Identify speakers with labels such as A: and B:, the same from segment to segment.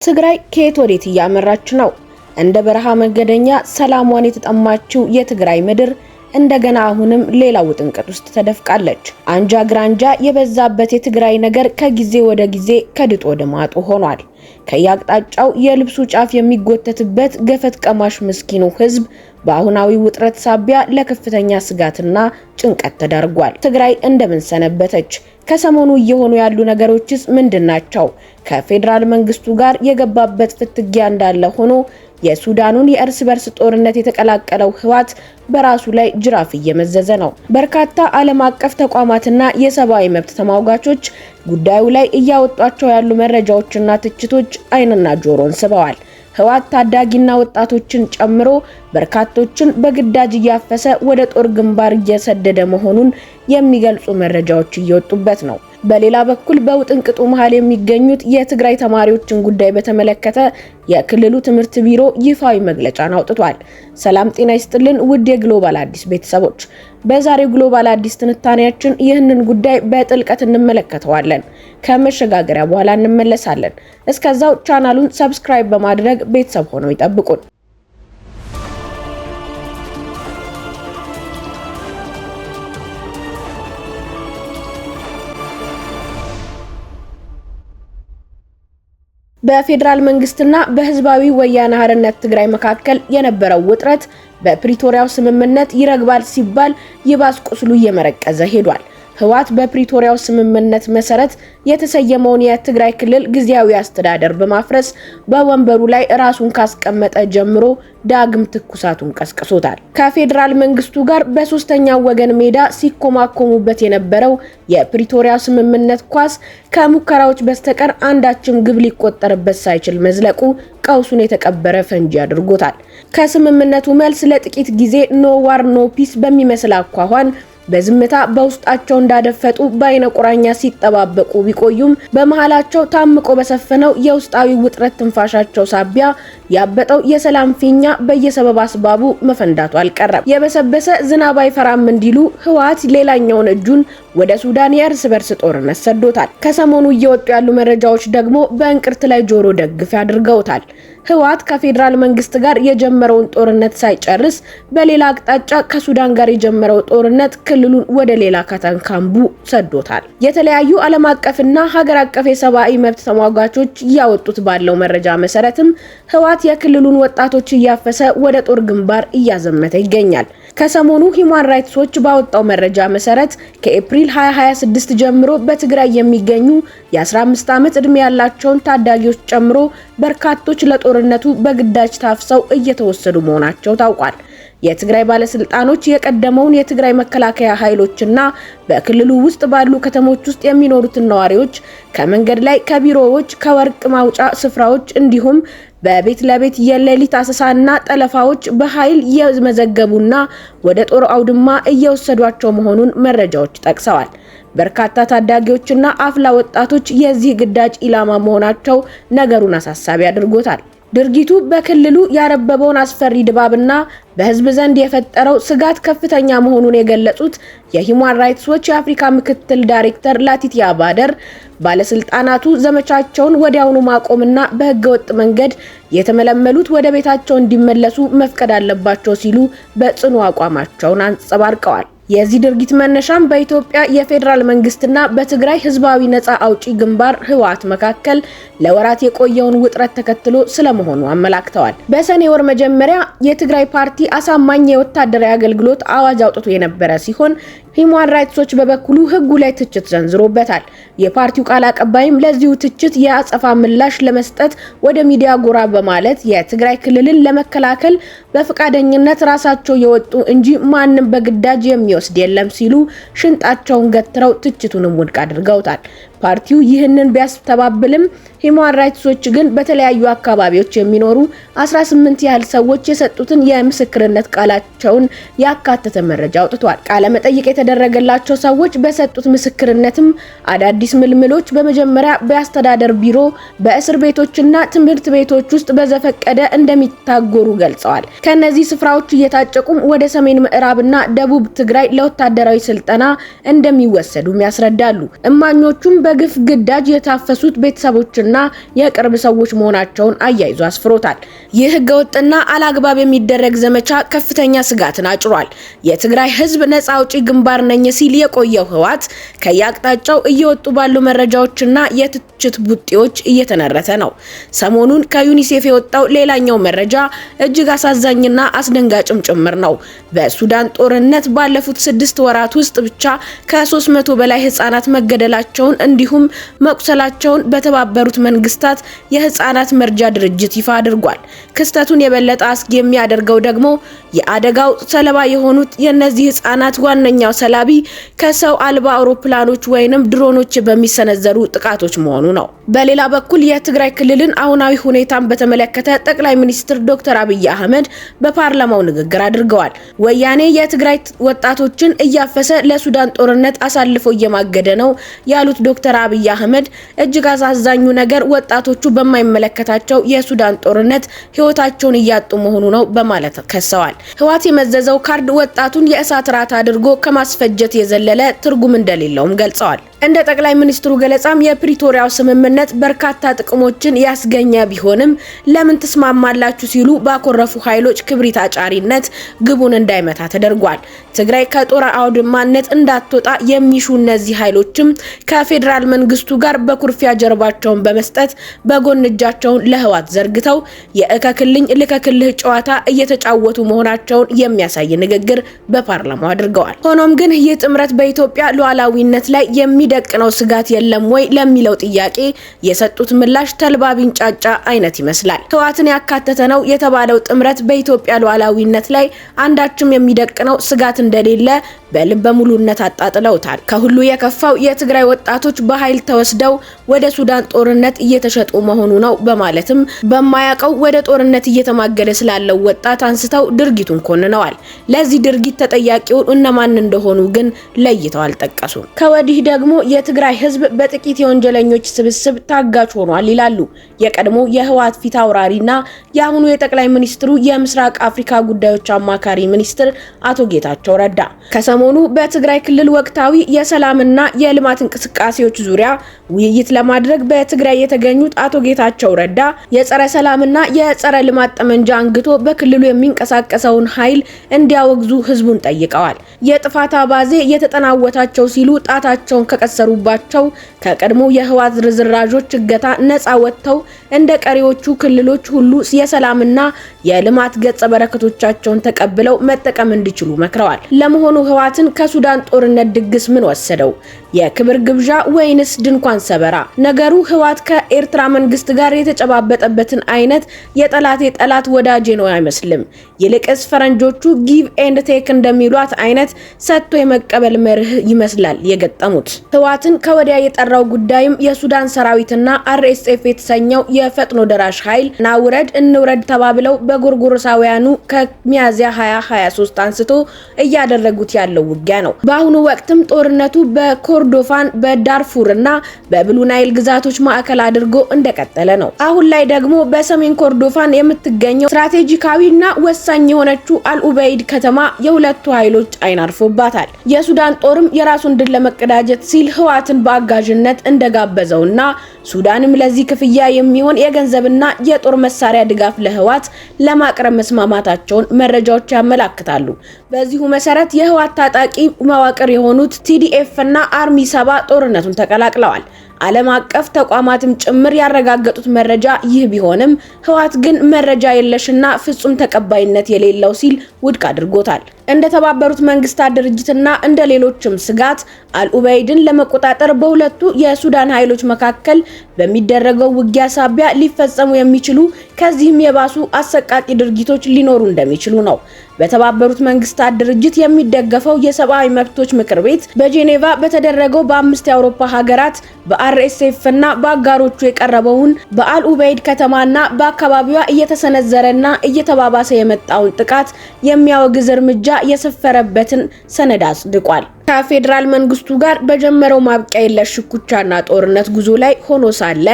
A: ትግራይ ከየት ወዴት እያመራች ነው? እንደ በረሃ መንገደኛ ሰላሟን የተጠማችው የትግራይ ምድር እንደገና አሁንም ሌላ ውጥንቅጥ ውስጥ ተደፍቃለች። አንጃ ግራንጃ የበዛበት የትግራይ ነገር ከጊዜ ወደ ጊዜ ከድጦ ወደ ማጡ ሆኗል። ከያቅጣጫው የልብሱ ጫፍ የሚጎተትበት ገፈት ቀማሽ ምስኪኑ ህዝብ በአሁናዊ ውጥረት ሳቢያ ለከፍተኛ ስጋትና ጭንቀት ተዳርጓል። ትግራይ እንደምን ሰነበተች? ከሰሞኑ እየሆኑ ያሉ ነገሮችስ ምንድናቸው? ከፌደራል መንግስቱ ጋር የገባበት ፍትጊያ እንዳለ ሆኖ የሱዳኑን የእርስ በርስ ጦርነት የተቀላቀለው ህወሓት በራሱ ላይ ጅራፍ እየመዘዘ ነው። በርካታ ዓለም አቀፍ ተቋማትና የሰብአዊ መብት ተሟጋቾች ጉዳዩ ላይ እያወጧቸው ያሉ መረጃዎችና ትችቶች አይንና ጆሮን ስበዋል። ህወሓት ታዳጊና ወጣቶችን ጨምሮ በርካቶችን በግዳጅ እያፈሰ ወደ ጦር ግንባር እየሰደደ መሆኑን የሚገልጹ መረጃዎች እየወጡበት ነው። በሌላ በኩል በውጥንቅጡ መሃል የሚገኙት የትግራይ ተማሪዎችን ጉዳይ በተመለከተ የክልሉ ትምህርት ቢሮ ይፋዊ መግለጫን አውጥቷል። ሰላም ጤና ይስጥልን ውድ የግሎባል አዲስ ቤተሰቦች፣ በዛሬው ግሎባል አዲስ ትንታኔያችን ይህንን ጉዳይ በጥልቀት እንመለከተዋለን። ከመሸጋገሪያ በኋላ እንመለሳለን። እስከዛው ቻናሉን ሰብስክራይብ በማድረግ ቤተሰብ ሆነው ይጠብቁን። በፌደራል መንግስትና በህዝባዊ ወያነ ሓርነት ትግራይ መካከል የነበረው ውጥረት በፕሪቶሪያው ስምምነት ይረግባል ሲባል ይባስ ቁስሉ እየመረቀዘ ሄዷል። ህወሓት በፕሪቶሪያው ስምምነት መሰረት የተሰየመውን የትግራይ ክልል ጊዜያዊ አስተዳደር በማፍረስ በወንበሩ ላይ ራሱን ካስቀመጠ ጀምሮ ዳግም ትኩሳቱን ቀስቅሶታል። ከፌደራል መንግስቱ ጋር በሶስተኛው ወገን ሜዳ ሲኮማኮሙበት የነበረው የፕሪቶሪያ ስምምነት ኳስ ከሙከራዎች በስተቀር አንዳችም ግብ ሊቆጠርበት ሳይችል መዝለቁ ቀውሱን የተቀበረ ፈንጂ አድርጎታል። ከስምምነቱ መልስ ለጥቂት ጊዜ ኖ ዋር ኖ ፒስ በሚመስል አኳኋን በዝምታ በውስጣቸው እንዳደፈጡ በአይነ ቁራኛ ሲጠባበቁ ቢቆዩም በመሃላቸው ታምቆ በሰፈነው የውስጣዊ ውጥረት ትንፋሻቸው ሳቢያ ያበጠው የሰላም ፊኛ በየሰበብ አስባቡ መፈንዳቱ አልቀረም። የበሰበሰ ዝናብ አይፈራም እንዲሉ ህወሓት ሌላኛውን እጁን ወደ ሱዳን የእርስ በርስ ጦርነት ሰዶታል። ከሰሞኑ እየወጡ ያሉ መረጃዎች ደግሞ በእንቅርት ላይ ጆሮ ደግፍ አድርገውታል። ህወሓት ከፌደራል መንግስት ጋር የጀመረውን ጦርነት ሳይጨርስ በሌላ አቅጣጫ ከሱዳን ጋር የጀመረው ጦርነት ክልሉን ወደ ሌላ ካታንካምቡ ሰዶታል። የተለያዩ ዓለም አቀፍና ሀገር አቀፍ የሰብአዊ መብት ተሟጋቾች እያወጡት ባለው መረጃ መሰረትም ህወሓት የክልሉን ወጣቶች እያፈሰ ወደ ጦር ግንባር እያዘመተ ይገኛል። ከሰሞኑ ሂውማን ራይትስ ዎች ባወጣው መረጃ መሰረት ከኤፕሪል 2026 ጀምሮ በትግራይ የሚገኙ የ15 ዓመት ዕድሜ ያላቸውን ታዳጊዎች ጨምሮ በርካቶች ለጦርነቱ በግዳጅ ታፍሰው እየተወሰዱ መሆናቸው ታውቋል። የትግራይ ባለስልጣኖች የቀደመውን የትግራይ መከላከያ ኃይሎችና በክልሉ ውስጥ ባሉ ከተሞች ውስጥ የሚኖሩትን ነዋሪዎች ከመንገድ ላይ፣ ከቢሮዎች፣ ከወርቅ ማውጫ ስፍራዎች እንዲሁም በቤት ለቤት የሌሊት አሰሳና ጠለፋዎች በኃይል እየመዘገቡና ወደ ጦር አውድማ እየወሰዷቸው መሆኑን መረጃዎች ጠቅሰዋል። በርካታ ታዳጊዎችና አፍላ ወጣቶች የዚህ ግዳጅ ኢላማ መሆናቸው ነገሩን አሳሳቢ አድርጎታል። ድርጊቱ በክልሉ ያረበበውን አስፈሪ ድባብና በህዝብ ዘንድ የፈጠረው ስጋት ከፍተኛ መሆኑን የገለጹት የሂውማን ራይትስ ዎች የአፍሪካ ምክትል ዳይሬክተር ላቲቲያ ባደር ባለስልጣናቱ ዘመቻቸውን ወዲያውኑ ማቆምና በህገወጥ መንገድ የተመለመሉት ወደ ቤታቸው እንዲመለሱ መፍቀድ አለባቸው ሲሉ በጽኑ አቋማቸውን አንጸባርቀዋል። የዚህ ድርጊት መነሻም በኢትዮጵያ የፌደራል መንግስትና በትግራይ ህዝባዊ ነፃ አውጪ ግንባር ህወሓት መካከል ለወራት የቆየውን ውጥረት ተከትሎ ስለመሆኑ አመላክተዋል። በሰኔ ወር መጀመሪያ የትግራይ ፓርቲ አሳማኝ የወታደራዊ አገልግሎት አዋጅ አውጥቶ የነበረ ሲሆን ሂውማን ራይትስ ዎች በበኩሉ ህጉ ላይ ትችት ዘንዝሮበታል። የፓርቲው ቃል አቀባይም ለዚሁ ትችት የአጸፋ ምላሽ ለመስጠት ወደ ሚዲያ ጎራ በማለት የትግራይ ክልልን ለመከላከል በፈቃደኝነት ራሳቸው የወጡ እንጂ ማንም በግዳጅ የሚወስድ የለም ሲሉ ሽንጣቸውን ገትረው ትችቱንም ውድቅ አድርገውታል። ፓርቲው ይህንን ቢያስተባብልም ሂውማን ራይትስ ዎች ግን በተለያዩ አካባቢዎች የሚኖሩ 18 ያህል ሰዎች የሰጡትን የምስክርነት ቃላቸውን ያካተተ መረጃ አውጥቷል። ቃለ መጠይቅ የተደረገላቸው ሰዎች በሰጡት ምስክርነትም አዳዲስ ምልምሎች በመጀመሪያ በአስተዳደር ቢሮ፣ በእስር ቤቶችና ትምህርት ቤቶች ውስጥ በዘፈቀደ እንደሚታጎሩ ገልጸዋል። ከነዚህ ስፍራዎች እየታጨቁም ወደ ሰሜን ምዕራብና ደቡብ ትግራይ ለወታደራዊ ስልጠና እንደሚወሰዱም ያስረዳሉ። እማኞቹም በግፍ ግዳጅ የታፈሱት ቤተሰቦችና የቅርብ ሰዎች መሆናቸውን አያይዞ አስፍሮታል። ይህ ህገወጥና አላግባብ የሚደረግ ዘመቻ ከፍተኛ ስጋትን አጭሯል። የትግራይ ህዝብ ነፃ አውጪ ግንባር ነኝ ሲል የቆየው ህወሓት ከያቅጣጫው እየወጡ ባሉ መረጃዎችና የትችት ቡጢዎች እየተነረተ ነው። ሰሞኑን ከዩኒሴፍ የወጣው ሌላኛው መረጃ እጅግ አሳዛኝና አስደንጋጭም ጭምር ነው። በሱዳን ጦርነት ባለፉት 6 ወራት ውስጥ ብቻ ከ300 በላይ ህፃናት መገደላቸውን እንዲሁም መቁሰላቸውን በተባበሩት መንግስታት የህፃናት መርጃ ድርጅት ይፋ አድርጓል። ክስተቱን የበለጠ አስጊ የሚያደርገው ደግሞ የአደጋው ሰለባ የሆኑት የነዚህ ህፃናት ዋነኛው ሰላቢ ከሰው አልባ አውሮፕላኖች ወይንም ድሮኖች በሚሰነዘሩ ጥቃቶች መሆኑ ነው። በሌላ በኩል የትግራይ ክልልን አሁናዊ ሁኔታን በተመለከተ ጠቅላይ ሚኒስትር ዶክተር አብይ አህመድ በፓርላማው ንግግር አድርገዋል። ወያኔ የትግራይ ወጣቶችን እያፈሰ ለሱዳን ጦርነት አሳልፎ እየማገደ ነው ያሉት ዶክተር አብይ አህመድ እጅግ አሳዛኙ ነገር ወጣቶቹ በማይመለከታቸው የሱዳን ጦርነት ህይወታቸውን እያጡ መሆኑ ነው በማለት ከሰዋል። ህወሓት የመዘዘው ካርድ ወጣቱን የእሳት ራት አድርጎ ከማስፈጀት የዘለለ ትርጉም እንደሌለውም ገልጸዋል። እንደ ጠቅላይ ሚኒስትሩ ገለጻም የፕሪቶሪያው ስምምነት በርካታ ጥቅሞችን ያስገኘ ቢሆንም ለምን ተስማማላችሁ ሲሉ ባኮረፉ ኃይሎች ክብሪት አጫሪነት ግቡን እንዳይመታ ተደርጓል። ትግራይ ከጦር አውድማነት እንዳትወጣ የሚሹ እነዚህ ኃይሎችም ከፌዴራል መንግስቱ ጋር በኩርፊያ ጀርባቸውን በመስጠት በጎን እጃቸውን ለህወሓት ዘርግተው የእከክልኝ ልከክልህ ጨዋታ እየተጫወቱ መሆናቸውን የሚያሳይ ንግግር በፓርላማው አድርገዋል። ሆኖም ግን ይህ ጥምረት በኢትዮጵያ ሉዓላዊነት ላይ የሚደቅነው ስጋት የለም ወይ ለሚለው ጥያቄ የሰጡት ምላሽ ተልባ ቢንጫጫ አይነት ይመስላል። ህወሓትን ያካተተ ነው የተባለው ጥምረት በኢትዮጵያ ሉዓላዊነት ላይ አንዳችም የሚደቅነው ስጋት እንደሌለ በልበ ሙሉነት አጣጥለውታል። ከሁሉ የከፋው የትግራይ ወጣቶች በኃይል ተወስደው ወደ ሱዳን ጦርነት እየተሸጡ መሆኑ ነው በማለትም በማያውቀው ወደ ጦርነት እየተማገደ ስላለው ወጣት አንስተው ድርጊቱን ኮንነዋል። ለዚህ ድርጊት ተጠያቂው እነማን እንደሆኑ ግን ለይተው አልጠቀሱም። ከወዲህ ደግሞ የትግራይ ህዝብ በጥቂት የወንጀለኞች ስብስብ ታጋች ሆኗል ይላሉ የቀድሞ የህወሓት ፊት አውራሪና የአሁኑ የጠቅላይ ሚኒስትሩ የምስራቅ አፍሪካ ጉዳዮች አማካሪ ሚኒስትር አቶ ጌታቸው ረዳ ከሰሞኑ በትግራይ ክልል ወቅታዊ የሰላምና የልማት እንቅስቃሴዎች ዙሪያ ውይይት ለማድረግ በትግራይ የተገኙት አቶ ጌታቸው ረዳ የጸረ ሰላምና የጸረ ልማት ጠመንጃ አንግቶ በክልሉ የሚንቀሳቀሰውን ኃይል እንዲያወግዙ ህዝቡን ጠይቀዋል። የጥፋት አባዜ የተጠናወታቸው ሲሉ ጣታቸውን ከቀሰሩባቸው ከቀድሞ የህወሓት ርዝራዦች እገታ ነፃ ወጥተው እንደ ቀሪዎቹ ክልሎች ሁሉ የሰላምና የልማት ገጸ በረከቶቻቸውን ተቀብለው መጠቀም እንዲችሉ መክረዋል። ለመሆኑ ህወሓትን ከሱዳን ጦርነት ድግስ ምን ወሰደው? የክብር ግብዣ ወይንስ ድንኳን ሰበራ? ነገሩ ህወሓት ከኤርትራ መንግስት ጋር የተጨባበጠበትን አይነት የጠላቴ ጠላት ወዳጄ ነው አይመስልም። ይልቅስ ፈረንጆቹ ጊቭ ኤንድ ቴክ እንደሚሏት አይነት ሰጥቶ የመቀበል መርህ ይመስላል የገጠሙት። ህወሓትን ከወዲያ የጠራው ጉዳይም የሱዳን ሰራዊትና አርኤስኤፍ የተሰኘው የፈጥኖ ደራሽ ኃይል ናውረድ እንውረድ ተባብለው በጎርጎሮሳውያኑ ከሚያዚያ 2023 አንስቶ እያደረጉት ያለው ውጊያ ነው። በአሁኑ ወቅትም ጦርነቱ በኮርዶፋን በዳርፉርና በብሉ ናይል ግዛቶች ማዕከል አድርጎ እንደቀጠለ ነው። አሁን ላይ ደግሞ በሰሜን ኮርዶፋን የምትገኘው ስትራቴጂካዊና ወሳኝ የሆነችው አልኡበይድ ከተማ የሁለቱ ኃይሎች አይን አርፎባታል። የሱዳን ጦርም የራሱን ድል ለመቀዳጀት ሲል ህወሓትን በአጋዥነት እንደጋበዘውና ሱዳንም ለዚህ ክፍያ የሚሆን የገንዘብና የጦር መሳሪያ ድጋፍ ለህወሓት ለማቅረብ መስማማታቸውን መረጃዎች ያመላክታሉ። በዚሁ መሰረት የህወሓት ታጣቂ መዋቅር የሆኑት ቲዲኤፍ እና አርሚ 7 ጦርነቱን ተቀላቅለዋል። ዓለም አቀፍ ተቋማትም ጭምር ያረጋገጡት መረጃ ይህ ቢሆንም ህወሓት ግን መረጃ የለሽና ፍጹም ተቀባይነት የሌለው ሲል ውድቅ አድርጎታል። እንደ ተባበሩት መንግስታት ድርጅትና እንደ ሌሎችም ስጋት አልኡበይድን ለመቆጣጠር በሁለቱ የሱዳን ኃይሎች መካከል በሚደረገው ውጊያ ሳቢያ ሊፈጸሙ የሚችሉ ከዚህም የባሱ አሰቃቂ ድርጊቶች ሊኖሩ እንደሚችሉ ነው። በተባበሩት መንግስታት ድርጅት የሚደገፈው የሰብአዊ መብቶች ምክር ቤት በጄኔቫ በተደረገው በ5 የአውሮፓ ሀገራት በአርኤስኤፍ እና በአጋሮቹ የቀረበውን በአልኡበይድ ከተማና በአካባቢዋ እየተሰነዘረና እየተባባሰ የመጣውን ጥቃት የሚያወግዝ እርምጃ የሰፈረበትን ሰነድ አጽድቋል። ከፌዴራል መንግስቱ ጋር በጀመረው ማብቂያ የለሽ ሽኩቻና ጦርነት ጉዞ ላይ ሆኖ ሳለ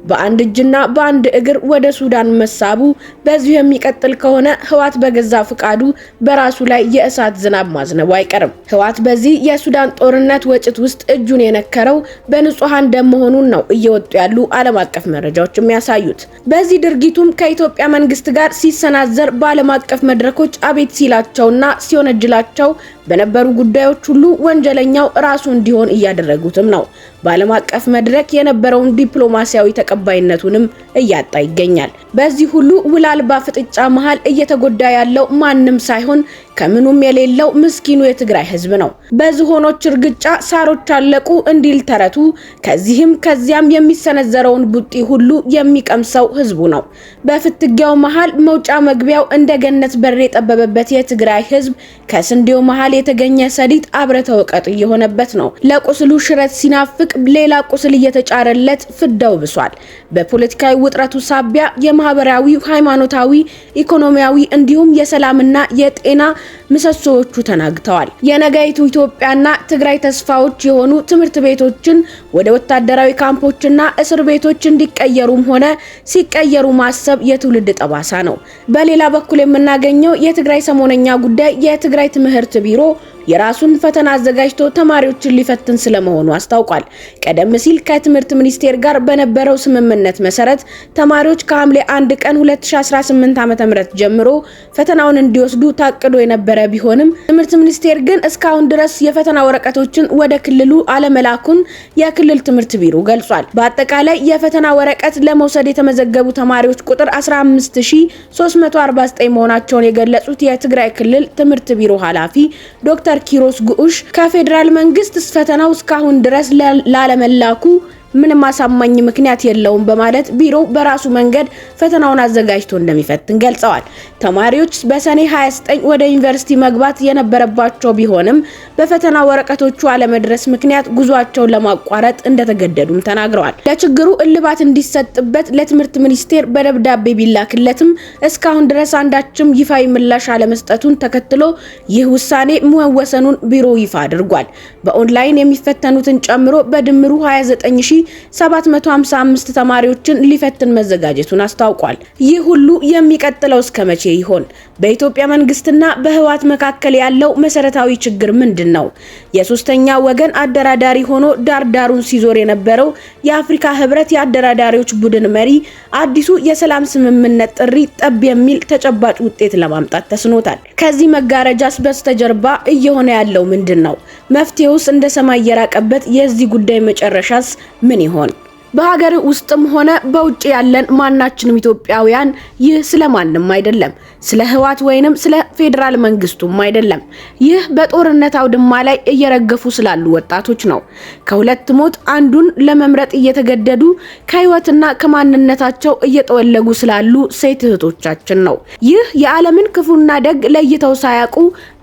A: በአንድ እጅና በአንድ እግር ወደ ሱዳን መሳቡ በዚሁ የሚቀጥል ከሆነ ህወሓት በገዛ ፍቃዱ በራሱ ላይ የእሳት ዝናብ ማዝነቡ አይቀርም። ህወሓት በዚህ የሱዳን ጦርነት ወጭት ውስጥ እጁን የነከረው በንጹሃን ደም መሆኑን ነው እየወጡ ያሉ ዓለም አቀፍ መረጃዎች የሚያሳዩት። በዚህ ድርጊቱም ከኢትዮጵያ መንግስት ጋር ሲሰናዘር በዓለም አቀፍ መድረኮች አቤት ሲላቸውና ሲወነጅላቸው በነበሩ ጉዳዮች ሁሉ ወንጀለኛው ራሱ እንዲሆን እያደረጉትም ነው። በዓለም አቀፍ መድረክ የነበረውን ዲፕሎማሲያዊ ተቀባይነቱንም እያጣ ይገኛል። በዚህ ሁሉ ውል አልባ ፍጥጫ መሃል እየተጎዳ ያለው ማንም ሳይሆን ከምኑም የሌለው ምስኪኑ የትግራይ ህዝብ ነው። በዝሆኖች እርግጫ ሳሮች አለቁ እንዲል ተረቱ። ከዚህም ከዚያም የሚሰነዘረውን ቡጢ ሁሉ የሚቀምሰው ህዝቡ ነው። በፍትጊያው መሃል መውጫ መግቢያው እንደ ገነት በር የጠበበበት የትግራይ ህዝብ ከስንዴው መሃል የተገኘ ሰሊጥ አብረተ ወቀጥ እየሆነበት ነው። ለቁስሉ ሽረት ሲናፍቅ ሌላ ቁስል እየተጫረለት ፍዳው ብሷል። በፖለቲካዊ ውጥረቱ ሳቢያ የማህበራዊ፣ ሃይማኖታዊ፣ ኢኮኖሚያዊ እንዲሁም የሰላምና የጤና ምሰሶዎቹ ተናግተዋል። የነገይቱ ኢትዮጵያና ትግራይ ተስፋዎች የሆኑ ትምህርት ቤቶችን ወደ ወታደራዊ ካምፖችና እስር ቤቶች እንዲቀየሩም ሆነ ሲቀየሩ ማሰብ የትውልድ ጠባሳ ነው። በሌላ በኩል የምናገኘው የትግራይ ሰሞነኛ ጉዳይ የትግራይ ትምህርት ቢሮ የራሱን ፈተና አዘጋጅቶ ተማሪዎችን ሊፈትን ስለመሆኑ አስታውቋል። ቀደም ሲል ከትምህርት ሚኒስቴር ጋር በነበረው ስምምነት መሰረት ተማሪዎች ከሐምሌ 1 ቀን 2018 ዓ.ም ጀምሮ ፈተናውን እንዲወስዱ ታቅዶ የነበረ ቢሆንም ትምህርት ሚኒስቴር ግን እስካሁን ድረስ የፈተና ወረቀቶችን ወደ ክልሉ አለመላኩን የክልል ትምህርት ቢሮ ገልጿል። በአጠቃላይ የፈተና ወረቀት ለመውሰድ የተመዘገቡ ተማሪዎች ቁጥር 15349 መሆናቸውን የገለጹት የትግራይ ክልል ትምህርት ቢሮ ኃላፊ ዶክተር ኪሮስ ጉኡሽ ከፌዴራል መንግስት ፈተናው እስካሁን ድረስ ላለመላኩ ምንም አሳማኝ ምክንያት የለውም በማለት ቢሮው በራሱ መንገድ ፈተናውን አዘጋጅቶ እንደሚፈትን ገልጸዋል። ተማሪዎች በሰኔ 29 ወደ ዩኒቨርሲቲ መግባት የነበረባቸው ቢሆንም በፈተና ወረቀቶቹ አለመድረስ ምክንያት ጉዟቸውን ለማቋረጥ እንደተገደዱም ተናግረዋል። ለችግሩ እልባት እንዲሰጥበት ለትምህርት ሚኒስቴር በደብዳቤ ቢላክለትም እስካሁን ድረስ አንዳችም ይፋዊ ምላሽ አለመስጠቱን ተከትሎ ይህ ውሳኔ መወሰኑን ቢሮ ይፋ አድርጓል። በኦንላይን የሚፈተኑትን ጨምሮ በድምሩ 29755 ተማሪዎችን ሊፈትን መዘጋጀቱን አስታውቋል። ይህ ሁሉ የሚቀጥለው እስከ መቼ ይሆን? በኢትዮጵያ መንግስትና በህወሓት መካከል ያለው መሰረታዊ ችግር ምንድነው? የሶስተኛ ወገን አደራዳሪ ሆኖ ዳርዳሩን ሲዞር የነበረው የአፍሪካ ህብረት የአደራዳሪዎች ቡድን መሪ አዲሱ የሰላም ስምምነት ጥሪ ጠብ የሚል ተጨባጭ ውጤት ለማምጣት ተስኖታል። ከዚህ መጋረጃስ በስተጀርባ እየሆነ ያለው ምንድነው? መፍትሄውስ እንደ ሰማይ የራቀበት የዚህ ጉዳይ መጨረሻስ ምን ይሆን? በሀገር ውስጥም ሆነ በውጭ ያለን ማናችንም ኢትዮጵያውያን ይህ ስለማንም አይደለም፣ ስለ ህወሓት ወይንም ስለ ፌዴራል መንግስቱም አይደለም። ይህ በጦርነት አውድማ ላይ እየረገፉ ስላሉ ወጣቶች ነው። ከሁለት ሞት አንዱን ለመምረጥ እየተገደዱ ከህይወትና ከማንነታቸው እየተወለጉ ስላሉ ሴት እህቶቻችን ነው። ይህ የዓለምን ክፉና ደግ ለይተው ሳያውቁ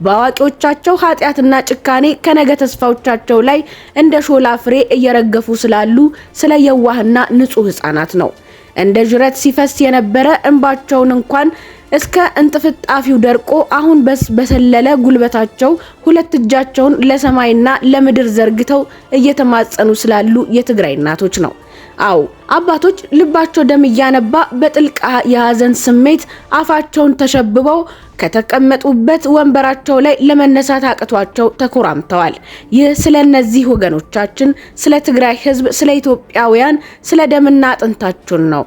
A: በአዋቂዎቻቸው ኃጢአትና ጭካኔ ከነገ ተስፋዎቻቸው ላይ እንደ ሾላ ፍሬ እየረገፉ ስላሉ ስለ የዋህና ንጹህ ህፃናት ነው። እንደ ጅረት ሲፈስ የነበረ እንባቸውን እንኳን እስከ እንጥፍጣፊው ደርቆ አሁን በሰለለ ጉልበታቸው ሁለት እጃቸውን ለሰማይና ለምድር ዘርግተው እየተማጸኑ ስላሉ የትግራይ እናቶች ነው። አው አባቶች ልባቸው ደም እያነባ በጥልቅ የሐዘን ስሜት አፋቸውን ተሸብበው ከተቀመጡበት ወንበራቸው ላይ ለመነሳት አቅቷቸው ተኮራምተዋል። ይህ ስለነዚህ ወገኖቻችን፣ ስለ ትግራይ ህዝብ፣ ስለ ኢትዮጵያውያን፣ ስለ ደምና አጥንታችን ነው።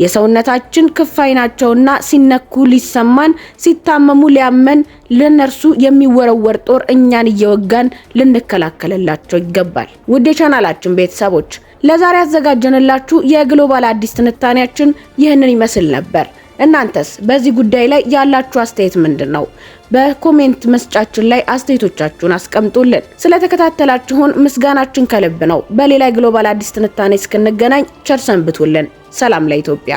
A: የሰውነታችን ክፋይ ናቸውና ሲነኩ ሊሰማን፣ ሲታመሙ ሊያመን፣ ለነርሱ የሚወረወር ጦር እኛን እየወጋን ልንከላከልላቸው ይገባል። ውድ የቻናላችን ቤተሰቦች ለዛሬ ያዘጋጀንላችሁ የግሎባል አዲስ ትንታኔያችን ይህንን ይመስል ነበር። እናንተስ በዚህ ጉዳይ ላይ ያላችሁ አስተያየት ምንድነው? በኮሜንት መስጫችን ላይ አስተያየቶቻችሁን አስቀምጡልን። ስለተከታተላችሁን ምስጋናችን ከልብ ነው። በሌላ ግሎባል አዲስ ትንታኔ እስክንገናኝ ቸር ሰንብቱልን። ሰላም ለኢትዮጵያ።